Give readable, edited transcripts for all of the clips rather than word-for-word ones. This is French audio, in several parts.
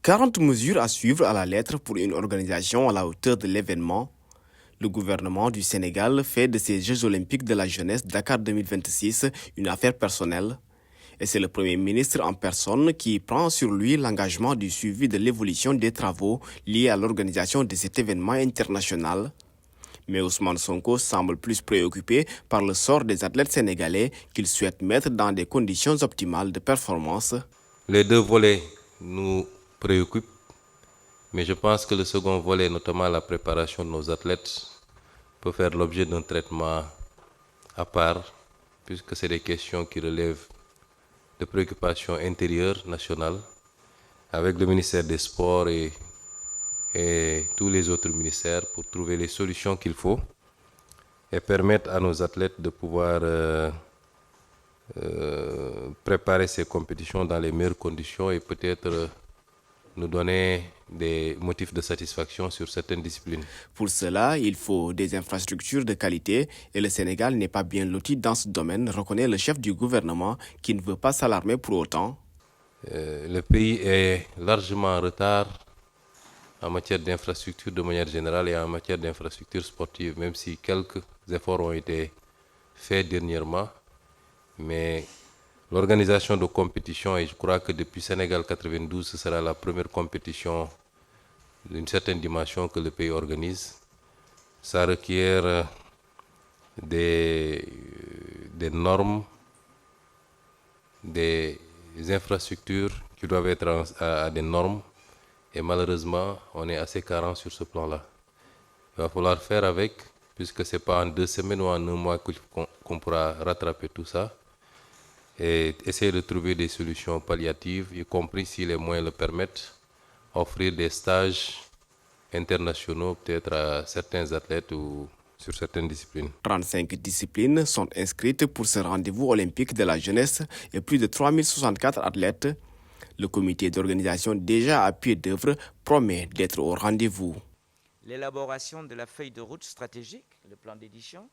40 mesures à suivre à la lettre pour une organisation à la hauteur de l'événement. Le gouvernement du Sénégal fait de ces Jeux olympiques de la jeunesse Dakar 2026 une affaire personnelle. Et c'est le Premier ministre en personne qui prend sur lui l'engagement du suivi de l'évolution des travaux liés à l'organisation de cet événement international. Mais Ousmane Sonko semble plus préoccupé par le sort des athlètes sénégalais qu'il souhaite mettre dans des conditions optimales de performance. Les deux volets nous préoccupent, mais je pense que le second volet, notamment la préparation de nos athlètes, peut faire l'objet d'un traitement à part, puisque c'est des questions qui relèvent de préoccupations intérieures nationales, avec le ministère des Sports et tous les autres ministères pour trouver les solutions qu'il faut et permettre à nos athlètes de pouvoir préparer ces compétitions dans les meilleures conditions et peut-être nous donner des motifs de satisfaction sur certaines disciplines. Pour cela, il faut des infrastructures de qualité et le Sénégal n'est pas bien loti dans ce domaine, reconnaît le chef du gouvernement qui ne veut pas s'alarmer pour autant. Le pays est largement en retard en matière d'infrastructures de manière générale et en matière d'infrastructures sportives, même si quelques efforts ont été faits dernièrement. Mais l'organisation de compétitions, et je crois que depuis Sénégal 92, ce sera la première compétition d'une certaine dimension que le pays organise. Ça requiert des normes, des infrastructures qui doivent être à des normes. Et malheureusement, on est assez carent sur ce plan-là. Il va falloir faire avec, puisque ce n'est pas en 2 semaines ou en 1 mois qu'on pourra rattraper tout ça. Et essayer de trouver des solutions palliatives, y compris si les moyens le permettent, offrir des stages internationaux peut-être à certains athlètes ou sur certaines disciplines. 35 disciplines sont inscrites pour ce rendez-vous olympique de la jeunesse et plus de 3064 athlètes. Le comité d'organisation déjà à pied d'œuvre promet d'être au rendez-vous. L'élaboration de la feuille de route stratégique, le plan d'édition,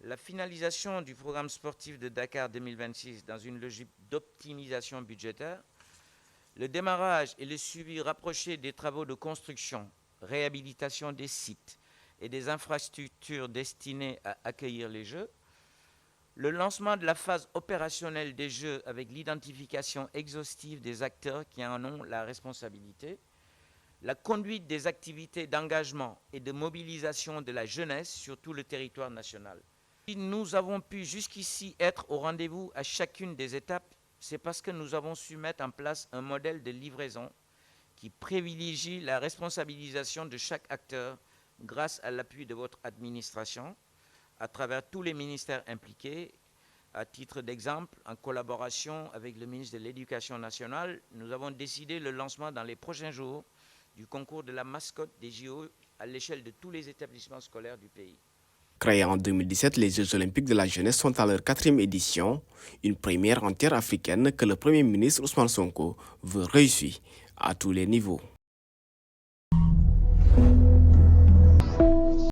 la finalisation du programme sportif de Dakar 2026 dans une logique d'optimisation budgétaire, le démarrage et le suivi rapproché des travaux de construction, réhabilitation des sites et des infrastructures destinées à accueillir les Jeux, le lancement de la phase opérationnelle des Jeux avec l'identification exhaustive des acteurs qui en ont la responsabilité, la conduite des activités d'engagement et de mobilisation de la jeunesse sur tout le territoire national. Si nous avons pu jusqu'ici être au rendez-vous à chacune des étapes, c'est parce que nous avons su mettre en place un modèle de livraison qui privilégie la responsabilisation de chaque acteur grâce à l'appui de votre administration, à travers tous les ministères impliqués. À titre d'exemple, en collaboration avec le ministre de l'Éducation nationale, nous avons décidé le lancement dans les prochains jours du concours de la mascotte des JO à l'échelle de tous les établissements scolaires du pays. Créés en 2017, les Jeux olympiques de la jeunesse sont à leur 4e édition, une première en terre africaine que le Premier ministre Ousmane Sonko veut réussir à tous les niveaux.